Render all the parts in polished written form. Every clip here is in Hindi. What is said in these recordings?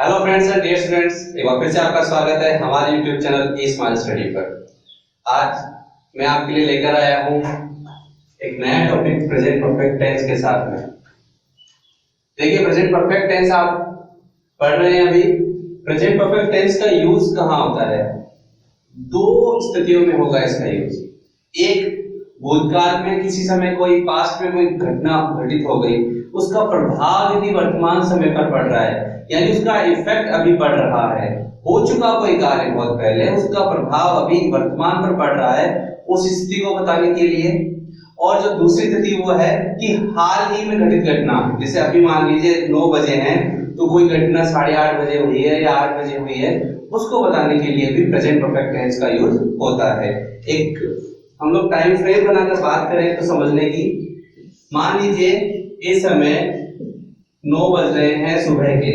Hello friends and dear students, एक बार फिर से आपका स्वागत है हमारे YouTube channel E smart study पर। आज मैं आपके लिए लेकर आया हूँ एक नया टॉपिक प्रेजेंट परफेक्ट टेंस के साथ में। देखिए, प्रेजेंट परफेक्ट टेंस आप पढ़ रहे हैं अभी। प्रेजेंट परफेक्ट टेंस का यूज कहाँ होता है? दो स्थितियों में होगा इसका यूज। एक, भूतकाल में किसी समय कोई पास्ट में कोई घटना घटित हो गई, उसका प्रभाव यदि वर्तमान समय पर पड़ रहा है, यानी उसका इफेक्ट अभी पड़ रहा है। हो चुका कोई कार्य बहुत पहले, उसका प्रभाव अभी वर्तमान पर पड़ रहा है, उस स्थिति को बताने के लिए। और जो दूसरी स्थिति वो है कि हाल ही में घटित घटना, जैसे अभी मान लीजिए 9 बजे हैं तो कोई घटना 8:30 बजे हुई है या 8 बजे हुई है, उसको बताने के लिए भी प्रेजेंट परफेक्ट टेंस का यूज होता है। एक हम लोग टाइम फ्रेम बनाकर बात करें तो समझने की, मान लीजिए इस समय 9 बज रहे हैं सुबह के,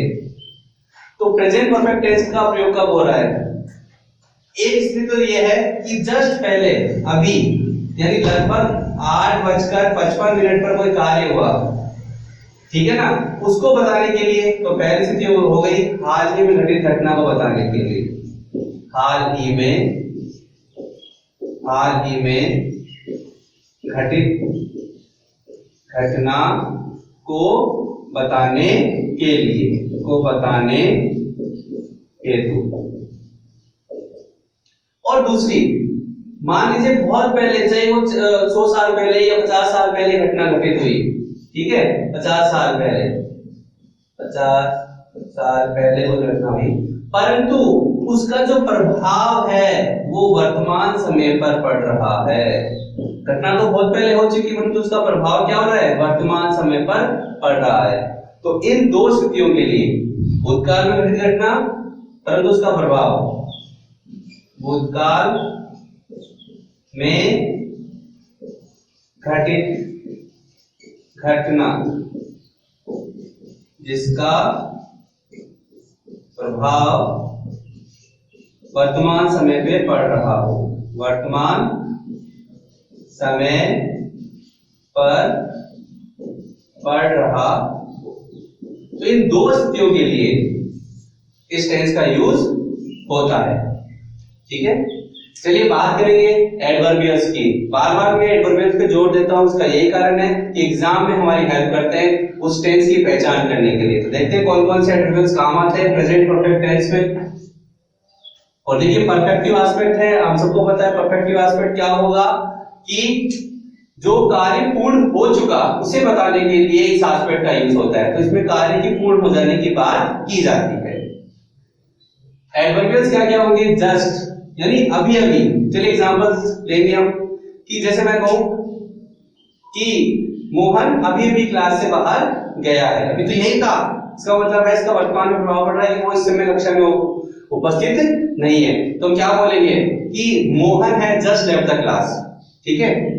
तो प्रेजेंट परफेक्ट टेंस का प्रयोग कब हो रहा है? एक स्थिति तो यह है कि जस्ट पहले, अभी, यानी लगभग 8:55 पर कोई कार्य हुआ, ठीक है ना, उसको बताने के लिए। तो पहली स्थिति हो गई हाल ही में घटित घटना को बताने के लिए। हाल ही में घटित घटना को बताने हेतु। और दूसरी, मान लीजिए बहुत पहले, चाहे वो 100 साल पहले या 50 साल पहले घटना घटित हुई, ठीक है, 50 साल पहले वो घटना हुई, परंतु उसका जो प्रभाव है वो वर्तमान समय पर पड़ रहा है। घटना तो बहुत पहले हो चुकी, परंतु उसका प्रभाव क्या हो रहा है? वर्तमान समय पर पड़ रहा है। तो इन दो स्थितियों के लिए, भूतकाल में घटित घटना परंतु उसका प्रभाव, भूतकाल में घटित घटना जिसका प्रभाव वर्तमान समय पे पड़ रहा हो, वर्तमान समय पर पड़ रहा। तो इन दो स्थितियों के लिए इस टेंस का यूज होता है, ठीक है। चलिए बात करेंगे एडवर्बियल्स की। बार बार मैं एडवर्बियल्स पे जोर देता हूं, उसका यही कारण है कि एग्जाम में हमारी हेल्प करते हैं उस टेंस की पहचान करने के लिए। तो देखते हैं कौन कौन से एडवर्बियल्स काम आते हैं प्रेजेंट परफेक्ट टेंस में। और देखिए, परफेक्टिव एस्पेक्ट है, हम सबको पता है परफेक्टिव एस्पेक्ट क्या होगा कि जो कार्य पूर्ण हो चुका उसे बताने के लिए इस एस्पेक्ट का यूज होता है। तो इसमें कार्य की पूर्ण हो जाने की बात की जाती है। एडवर्बियल्स क्या क्या होंगे? जस्ट, यानी अभी अभी। चलिए एग्जांपल लेंगे हम कि जैसे मैं कहूं कि मोहन अभी अभी क्लास से बाहर गया है, अभी तो यही था, इसका मतलब है इसका वर्तमान में प्रभाव पड़ रहा है कि वो इस समय कक्षा में उपस्थित नहीं है। तो हम क्या बोलेंगे कि मोहन है जस्ट लेफ्ट द क्लास, ठीक है।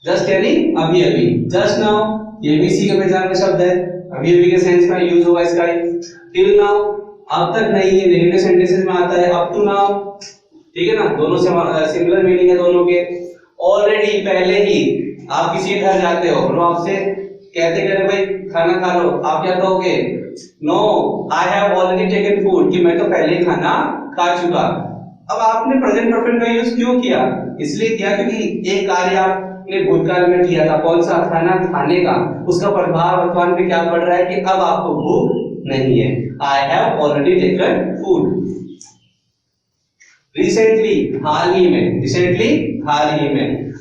जस्ट यानी अभी अभी, जस्ट नाउ ये भी इसी के पहचान का शब्द है, अभी अभी के सेंस में यूज होगा इसका। टिल नाउ अब तक नहीं, है नेगेटिव सेंटेंसेस में आता है, अप टू नाउ, ठीक है ना, दोनों से सिमिलर मीनिंग है दोनों के। ऑलरेडी पहले ही, आप किसी के घर जाते हो और आपसे कहते भाई खाना खा लो, आप क्या कहोगे? No I have already taken food, कि मैं तो पहले ही खाना खा चुका। अब आपने प्रेजेंट परफेक्ट का यूज क्यों किया? इसलिए किया क्योंकि एक कार्य आपने भूतकाल में किया था, कौन सा? खाना खाने का। उसका प्रभाव वर्तमान में क्या पड़ रहा है कि अब आपको भूख नहीं है। I have already taken food. Recently, हाल ही में,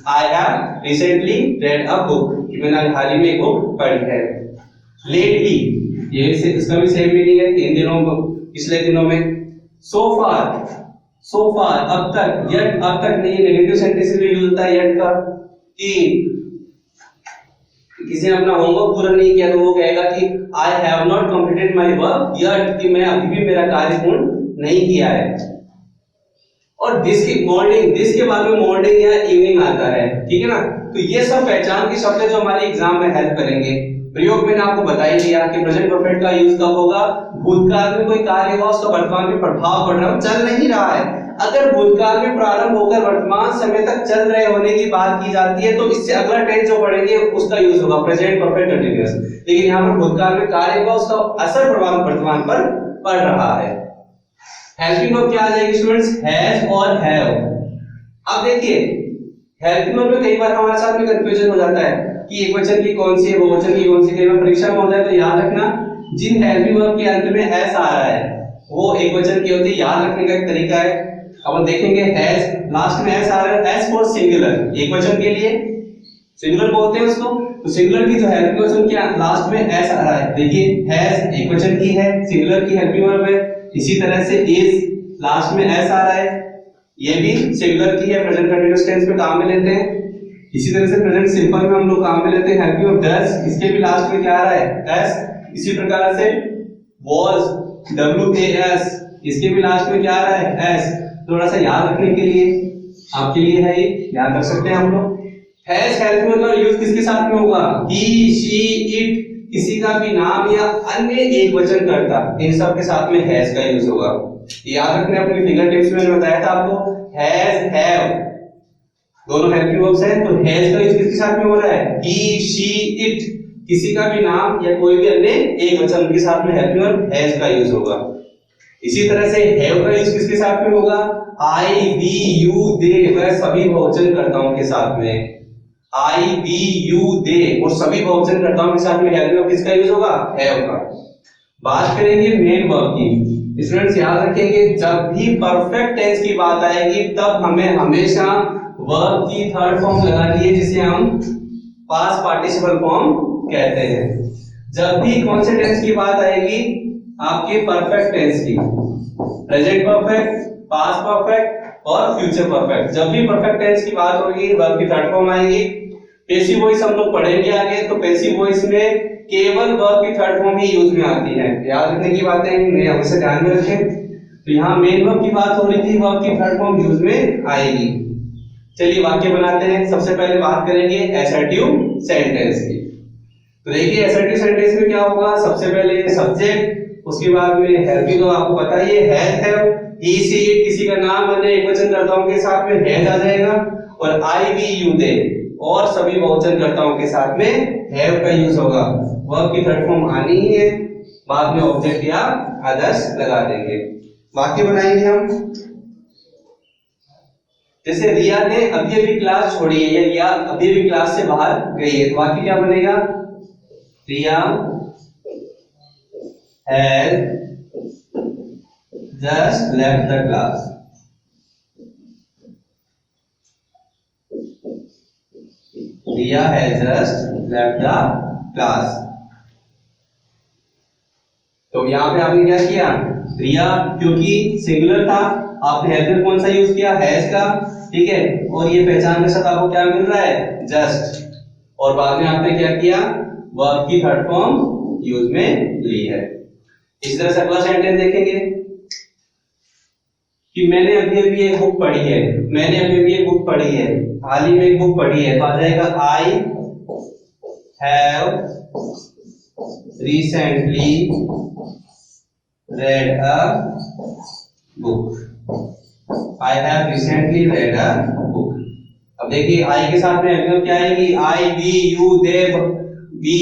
I have recently read a book, कि मैंने हाल ही में एक बुक पढ़ी है। लेटली, ये इसका भी सेम मीनिंग है, इन दिनों, पिछले दिनों में। सो फार अब तक, यट अब तक नहीं, नेगेटिव सेंटेंस में यूज होता है यट का, कि किसी ने अपना होमवर्क पूरा नहीं किया तो वो कहेगा कि आई have not completed my work yet, कि मैं अभी भी मेरा कार्य पूर्ण नहीं किया है। और दिस के बाद में मॉर्निंग या इवनिंग आता है, ठीक है ना। तो ये सब पहचान के शब्द है जो हमारे एग्जाम में हेल्प करेंगे। प्रयोग मैंने आपको बता ही दिया कि प्रेजेंट परफेक्ट का यूज कब होगा? भूतकाल में कोई कार्य हुआ, उसका वर्तमान में प्रभाव पड़ रहा है, चल नहीं रहा है। अगर भूतकाल में प्रारंभ होकर वर्तमान समय तक चल रहे होने की बात की जाती है तो इससे अगला टेंस जो पढ़ेंगे उसका यूज होगा प्रेजेंट परफेक्ट कंटीन्यूअस। लेकिन यहाँ पर भूतकाल में कार्य हुआ, उसका असर प्रभाव वर्तमान पर पढ़ रहा है। हेल्पिंग वर्ब क्या आ जाएगी स्टूडेंट्स? हैज और हैव। अब देखिए हेल्पिंग वर्ब में कई बार हमारे साथ में कंफ्यूजन हो जाता है कि एक वचन की कौन सी है, बहुवचन की कौन सी। कई बार परीक्षा में होता है, तो याद रखना जिन हेल्पिंग वर्ब के अंत में एस आ रहा है वो एक वचन की होती है। याद रखने का एक तरीका है, अब हम देखेंगे हैज लास्ट में एस आ रहा है, एस फॉर सिंगुलर, एक वचन के लिए सिंगुलर बोलते हैं उसको। तो सिंगुलर की जो हेल्पिंग वर्ब उनके लास्ट में एस आ रहा है। देखिए हैज एक वचन की है, सिंगुलर की हेल्पिंग वर्ब है। इसी तरह से इज लास्ट में एस आ रहा है, ये भी सिंगुलर की है, प्रेजेंट कंटीन्यूअस टेंस में काम में लेते हैं। इसी तरह से प्रेजेंट सिंपल में हम लोग काम में लेते हैं हेल्पिंग वर्ब डज, इसके भी लास्ट में क्या आ रहा है? एस। इसी प्रकार से was, was, इसके भी लास्ट में क्या आ रहा है? एस। थोड़ा सा याद रखने के लिए आपके लिए है, ये याद रख सकते हैं हम लोग। हैज हेल्पिंग वर्ब का यूज किसके साथ में होगा? ही, शी, इट, किसी का भी नाम या अन्य एक वचन कर्ता, इन सब के साथ में हैज का यूज होगा। याद रखने अपने फिंगर टिप्स में मैंने बताया था आपको, हैज, हैव दोनों हेल्पिंग वर्ब्स हैं, तो हैज का यूज किसके साथ में हो रहा है? ही, शी, इट, किसी का भी नाम या कोई भी अन्य एक वचन के साथ में हेल्पिंग वर्ब हैज का यूज होगा। इसी तरह से हैव का यूज किसके साथ में होगा? आई, वी, यू, दे, वह सभी बहुवचन कर्ताओं के साथ में। आई, वी, यू, दे और सभी बहुवचन कर्ताओं के साथ में हेल्पिंग वर्ब किसका यूज होगा? हैव का। बात करेंगे मेन वर्ब की। स्टूडेंट्स याद रखेंगे जब भी परफेक्ट टेंस की बात आएगी तब हमें हमेशा वर्ब की थर्ड फॉर्म लगानी है, जिसे हम पास्ट पार्टिसिपल फॉर्म कहते हैं। जब भी कौन से टेंस की बात आएगी? आपके परफेक्ट टेंस की, प्रेजेंट परफेक्ट, पास्ट परफेक्ट और फ्यूचर परफेक्ट। जब भी परफेक्ट टेंस की बात होगी वर्ब की थर्ड फॉर्म आएगी। पैसिव वॉइस हम लोग पढ़ेंगे आगे, तो पैसिव वॉइस में केवल वर्ब की थर्ड फॉर्म ही यूज में आती है। याद रखने की बातें हमेशा ध्यान में रखें। तो यहाँ मेन वर्ब की बात हो रही थी, वर्ब की थर्ड फॉर्म यूज में आएगी। चलिए वाक्य बनाते हैं। सबसे पहले बात करेंगे असर्टिव सेंटेंस की। तो देखिए असर्टिव सेंटेंस में क्या होगा? सबसे पहले सब्जेक्ट, उसके बाद में हेल्पिंग वर्ब आपको पता ही है, has, have, he, she, it, किसी का नाम अन्य एक वचन कर्ताओं के साथ में हैज आ जाएगा, और आई, वी, यू, दे और सभी बहुवचन कर्ताओं के साथ में हैव का यूज होगा। वर्ब की थर्ड फॉर्म आनी ही है, बाद में ऑब्जेक्ट या अदर्स लगा देंगे। वाक्य बनाएंगे हम। जैसे रिया ने अभी अभी क्लास छोड़ी है, या रिया अभी अभी क्लास से बाहर गई है, तो वाक्य क्या बनेगा? Riya has just left the class. Riya has just left the class. तो यहां पे आपने क्या किया? रिया क्योंकि सिंगुलर था, आपने हेल्पिंग कौन सा यूज किया? हैज का, ठीक है। और ये पहचान के साथ आपको क्या मिल रहा है? जस्ट। और बाद में आपने क्या किया? वर्ब की थर्ड फॉर्म यूज में ली है। इस तरह से अगला सेंटेंस देखेंगे कि मैंने अभी अभी एक बुक पढ़ी है। मैंने अभी अभी एक बुक पढ़ी है, हाल ही में एक बुक पढ़ी है, तो आ जाएगा आई have recently read a book. I have recently read a book. अब देखिए आई के साथ में हेल्पिंग क्या आएगी? I, we, you, they, we,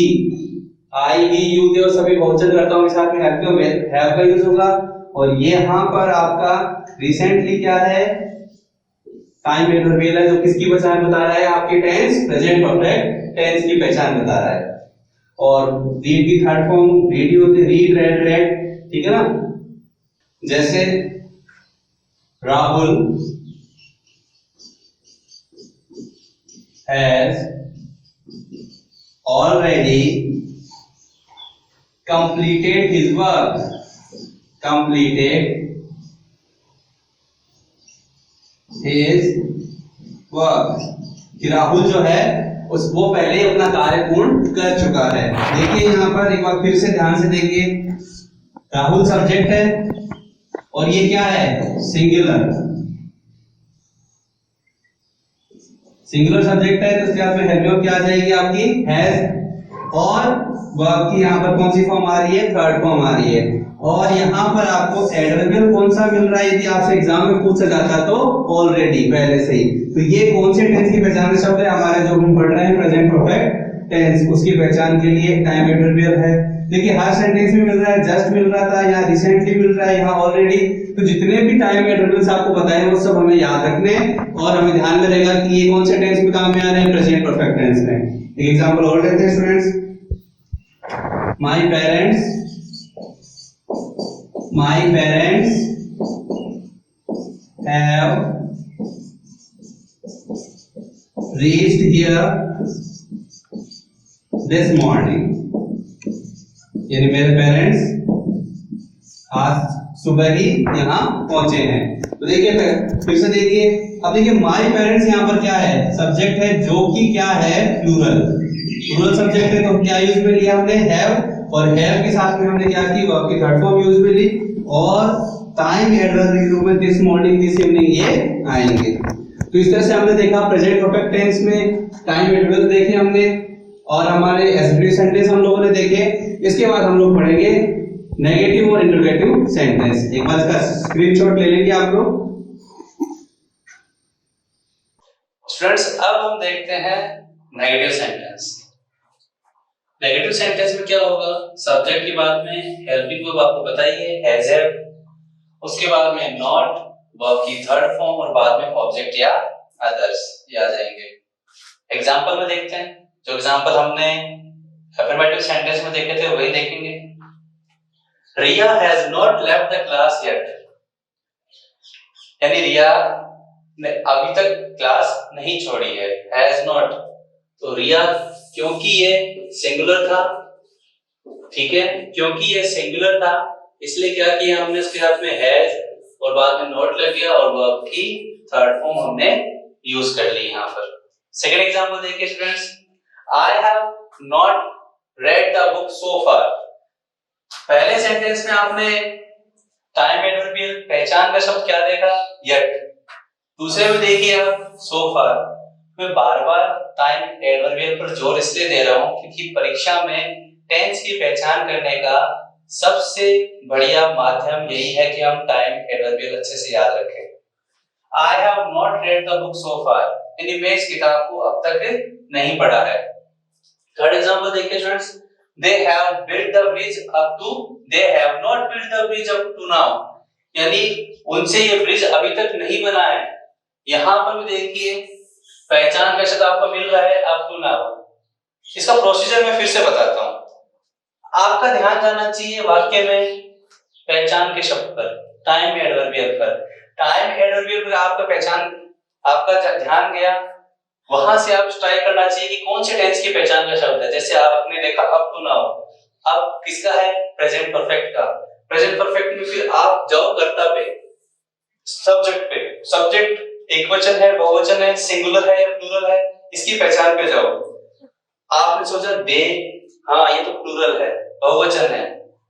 I, we, you, they और सभी बहुवचन कर्ताओं के साथ में हेल्पिंग हैव का यूज होगा। और ये यहाँ पर आपका रिसेंटली क्या है? टाइम एडवर्बियल है, जो किसकी पहचान बता रहा है? आपके टेंस, प्रेजेंट परफेक्ट टेंस की पहचान बता रहा है। और रीड की थर्ड फॉर्म रीड होती है, रीड, रेड, रेड, ठीक है ना। जैसे Rahul has already completed his work. Completed his work कि राहुल जो है वो पहले अपना कार्य पूर्ण कर चुका है। देखिए यहाँ पर एक बार फिर से ध्यान से देखिए, राहुल सब्जेक्ट है और ये क्या है? सिंगुलर। सिंगुलर सब्जेक्ट है तो उसके बाद में हेल्पिंग वर्ब क्या आ जाएगी आपकी? हैज। और वर्ब की यहाँ पर कौन सी फॉर्म आ रही है? थर्ड फॉर्म आ रही है। और यहाँ पर आपको एडवर्बियल कौन सा मिल रहा है? यदि आपसे एग्जाम में पूछा जाता तो ऑलरेडी, पहले से ही। तो ये कौन से टेंस की पहचान शब्द है? हमारे जो हम पढ़ रहे हैं प्रेजेंट परफेक्ट टेंस, उसकी पहचान के लिए टाइम एडवर्बियल है। देखिए हर सेंटेंस में मिल रहा है, जस्ट मिल रहा था, यहाँ रिसेंटली मिल रहा है, यहाँ ऑलरेडी। तो जितने भी टाइम इंटरवल्स आपको बताए वो सब हमें याद रखने और हमें ध्यान में रहेगा कि ये कौन से टेंस में काम में आ रहे हैं, प्रेजेंट परफेक्ट टेंस में। एक एग्जांपल और लेते हैं students. My parents have reached here this morning, यानी मेरे पेरेंट्स आज सुबह ही यहाँ पहुंचे हैं। तो देखिए फिर से देखिए, अब देखिए माय पेरेंट्स यहाँ पर क्या है, सब्जेक्ट है जो कि क्या है, प्लूरल सब्जेक्ट है। तो क्या यूज में लिया हमने, हैव, और हैव के साथ में हमने क्या की, वर्ब की थर्ड फॉर्म यूज में ली, और टाइम एडवर्ब के रूप में दिस मॉर्निंग, दिस इवनिंग ये आएंगे। तो इस तरह से हमने देखा प्रेजेंट परफेक्ट टेंस में टाइम एडवर्ब देखे हमने, और हमारे एसटीडी सेंटेंस हम लोगों ने देखे। इसके बाद हम लोग पढ़ेंगे नेगेटिव और इंटरोगेटिव सेंटेंस। एक बार इसका स्क्रीनशॉट ले लेंगे आप लोग। स्टूडेंट्स अब हम देखते हैं नेगेटिव सेंटेंस। नेगेटिव सेंटेंस में क्या होगा, सब्जेक्ट के बाद में हेल्पिंग वर्ब आपको बताइए हैज हैव, उसके बाद में नॉट, वर्ब की थर्ड फॉर्म, और बाद में ऑब्जेक्ट या अदर्स ये आ जाएंगे। एग्जांपल में देखते हैं, जो एग्जांपल हमने अफर्मेटिव सेंटेंस में देखे थे वही देखेंगे। Riya has not left the class yet, यानी रिया ने अभी तक क्लास नहीं छोड़ी है, हैज नॉट। तो रिया क्योंकि ये सिंगुलर था, ठीक है, क्योंकि ये सिंगुलर था इसलिए क्या किया हमने, इसके साथ में हैज और बाद में नॉट लग गया और वर्ब की थर्ड फॉर्म हमने यूज कर ली यहाँ पर। सेकंड एग्जांपल देखिए students, I have not read the book so far. पहले सेंटेंस में आपने टाइम एडवर्बियल पहचान का शब्द क्या देखा, येट। दूसरे में देखिए आप सो फार। मैं बार-बार टाइम एडवर्बियल पर जोर इसलिए दे रहा हूं क्योंकि परीक्षा में टेंस की पहचान करने का सबसे बढ़िया माध्यम यही है कि हम टाइम एडवर्बियल अच्छे से याद रखें। I have not read the book so far, यानी मैं इस किताब को अब तक नहीं पढ़ा है। थर्ड एग्जांपल देखिए students, they have built the bridge up to, they have not built the bridge up to now, यानी उनसे ये ब्रिज अभी तक नहीं बना है। यहाँ पर भी देखिए पहचान का शब्द आपको मिल रहा है up to now। इसका प्रोसीजर मैं फिर से बताता हूँ, आपका ध्यान जाना चाहिए वाक्य में पहचान के शब्द पर, टाइम एडवर्बियल पर। टाइम एडवर्बियल पर आपका पहचान, आपका ध्यान गया, वहां से आप ट्राई करना चाहिए कि कौन से टेंस की पहचान का शब्द है। जैसे आपने देखा अप टू नाउ, अब किसका है, प्रेजेंट परफेक्ट का। प्रेजेंट परफेक्ट में फिर आप जाओ कर्ता पे, सब्जेक्ट पे। सब्जेक्ट एकवचन है, बहुवचन है, सिंगुलर है या प्लूरल है, इसकी पहचान पे जाओ। आपने सोचा दे, हाँ ये तो प्लूरल है, बहुवचन है,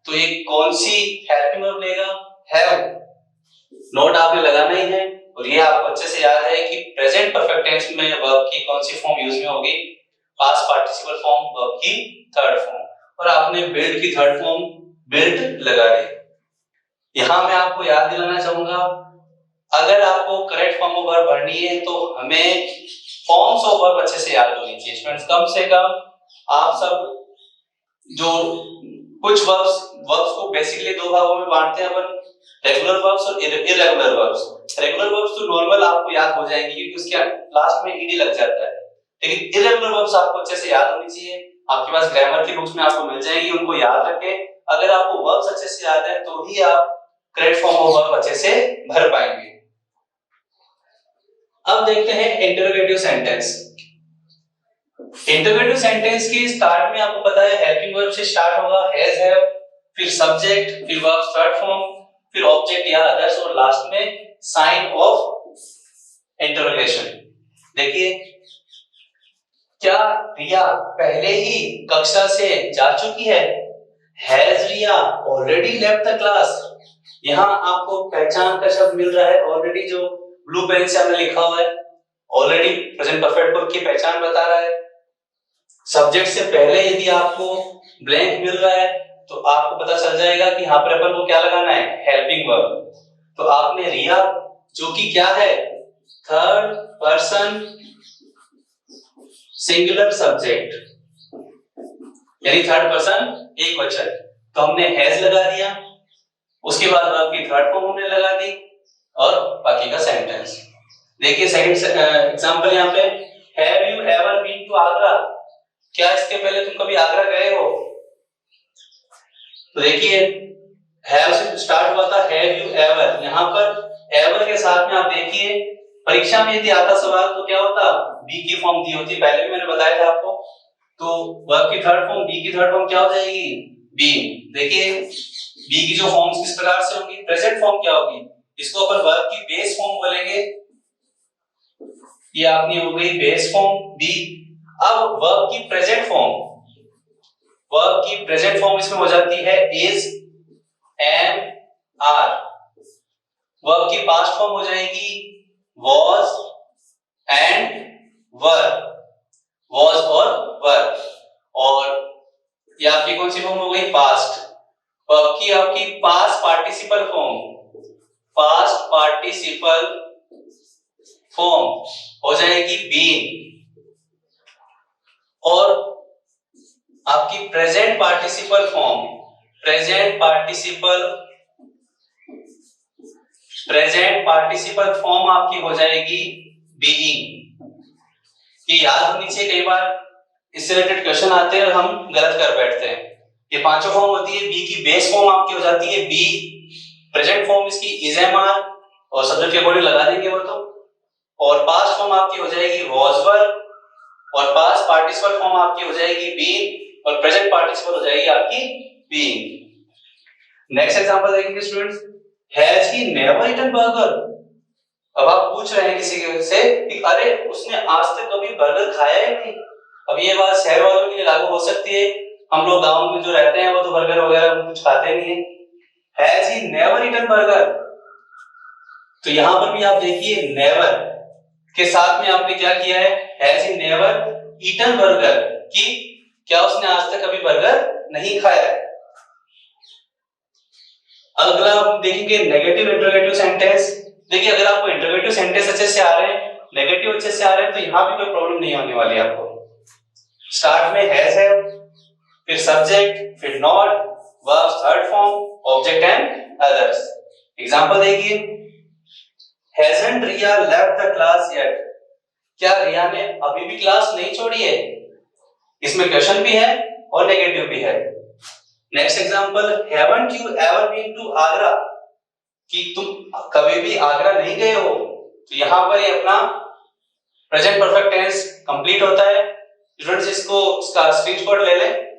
तो ये कौन सी हेल्पिंग वर्ब लेगा, हैव। नोट आपने लगाना ही है, और ये आपको अच्छे से याद है कि प्रेजेंट परफेक्ट टेंस में वर्ब की कौन सी फॉर्म यूज में होगी, पास्ट पार्टिसिपल फॉर्म, वर्ब की थर्ड फॉर्म, और आपने बिल्ड की थर्ड फॉर्म बिल्ड लगा दी। यहां मैं आपको याद दिलाना चाहूंगा, अगर आपको करेक्ट फॉर्म ऑफ वर्ब भरनी है तो हमें फॉर्म्स ऑफ वर्ब अच्छे से याद होनी चाहिए स्टूडेंट्स। कम से कम आप सब जो कुछ वर्ब्स को बेसिकली दो भागों में बांटते हैं अपन, रेगुलर वर्ब्स और इरेगुलर वर्ब्स। रेगुलर वर्ब्स तो नॉर्मल आपको याद हो जाएंगे क्योंकि उसके लास्ट में ईडी लग जाता है, लेकिन इरेगुलर वर्ब्स आपको अच्छे से याद होनी चाहिए। आपके पास ग्रामर की बुक्स में आपको मिल जाएंगी, उनको याद रखें। अगर आपको वर्ब्स अच्छे से याद है तो ही आप करेक्ट फॉर्म ऑफ वर्ब अच्छे से भर पाएंगे। अब देखते हैं इंटरोगेटिव सेंटेंस। इंटरोगेटिव सेंटेंस की स्टार्ट में आपको पता है हेल्पिंग वर्ब से स्टार्ट होगा, हैज हैव, फिर सब्जेक्ट, फिर वर्ब थर्ड फॉर्म, फिर ऑब्जेक्ट या अदर्स, और लास्ट में साइन ऑफ इंटरोगेशन। देखिए क्या रिया पहले ही कक्षा से जा चुकी है, has Riya already left the class. यहां आपको पहचान का शब्द मिल रहा है ऑलरेडी, जो ब्लू पेन से हमने लिखा हुआ है, ऑलरेडी प्रेजेंट परफेक्ट वर्ब की पहचान बता रहा है। सब्जेक्ट से पहले यदि आपको ब्लैंक मिल रहा है तो आपको पता चल जाएगा कि यहाँ पर अपन को क्या लगाना है, हेल्पिंग वर्ब। तो आपने रिया जो कि क्या है, थर्ड पर्सन सिंगुलर सब्जेक्ट, यानी थर्ड पर्सन एक वचन, तो हमने हैज लगा दिया, उसके बाद वर्ब की थर्ड फॉर्म हमने लगा दी और बाकी का सेंटेंस। देखिए सेकंड एग्जांपल यहाँ पे, have you ever been to Agra, क्या इसके पहले तुम कभी आगरा गए हो? तो देखिए हैव से स्टार्ट हुआ था हैव यू एवर, यहाँ पर एवर के साथ में आप देखिए परीक्षा में यदि आता सवाल तो क्या होता, बी की फॉर्म दी होती, पहले भी मैंने बताया था आपको। तो वर्ब की थर्ड फॉर्म, बी की थर्ड फॉर्म क्या हो जाएगी, बीन। देखिए बी की जो फॉर्म्स किस प्रकार से होंगी, प्रेजेंट फॉर्म क्या होगी, इसको अपन वर्ब की बेस फॉर्म बोलेंगे, ये आपकी हो गई बेस फॉर्म बी। अब वर्ब की प्रेजेंट फॉर्म, वर्ब की प्रेजेंट फॉर्म इसमें हो जाती है इज, एम, आर। वर्ब की पास्ट फॉर्म हो जाएगी was and were, was और were। और ये आपकी कौन सी फॉर्म हो गई, पास्ट। वर्ब की आपकी past participle form, past participle form हो जाएगी बीन। और आपकी present participle form, present participle form आपकी हो जाएगी बीइंग। ये याद होनी चाहिए, कई बार इससे रिलेटेड क्वेश्चन आते हैं और हम गलत कर बैठते हैं। ये पांचों फॉर्म होती है, बी की बेस फॉर्म आपकी हो जाती है बी, प्रेजेंट फॉर्म इसकी इज, एम, आर और सब्जेक्ट के अकॉर्डिंग लगा देंगे वो तो, और पास्ट फॉर्म आपकी हो जाएगी was, were और पास्ट पार्टिसिपल फॉर्म आपकी हो जाएगी been और प्रेजेंट पार्टिसिपल हो जाएगी आपकी being। नेक्स्ट एग्जांपल देखेंगे students, has he never eaten burger. अब आप पूछ रहे हैं किसी से कि अरे उसने आज तक कभी बर्गर खाया ही नहीं। अब ये बात शहर वालों के लिए लागू हो सकती है, हम लोग गांव में जो रहते हैं वो तो बर्गर वगैरह कुछ खाते नहीं है। Has he never eaten burger, तो यहां पर भी आप देखिए नेवर के साथ में आपने क्या किया है, has he never eaten burger, कि क्या उसने आज तक कभी बर्गर नहीं खाया है। अगला हम देखेंगे नेगेटिव इंटरोगेटिव सेंटेंस। देखिए अगर आपको इंटरोगेटिव सेंटेंस अच्छे से आ रहे हैं, नेगेटिव अच्छे से आ रहे हैं, तो यहां भी कोई प्रॉब्लम नहीं होने वाली आपको। स्टार्ट में हैज है, फिर सब्जेक्ट, फिर not, verb third form, object and others. Example देखिए, hasn't Riya left the class yet, क्या रिया ने अभी भी क्लास नहीं छोड़ी है। इसमें क्वेश्चन भी है और नेगेटिव भी है। Next example, haven't you ever been to Agra, कि तुम कभी भी आगरा नहीं गए हो। तो यहां पर ये अपना प्रेजेंट परफेक्ट टेंस कंप्लीट होता है। स्टूडेंट्स इसको इसका स्क्रीनशॉट ले लें।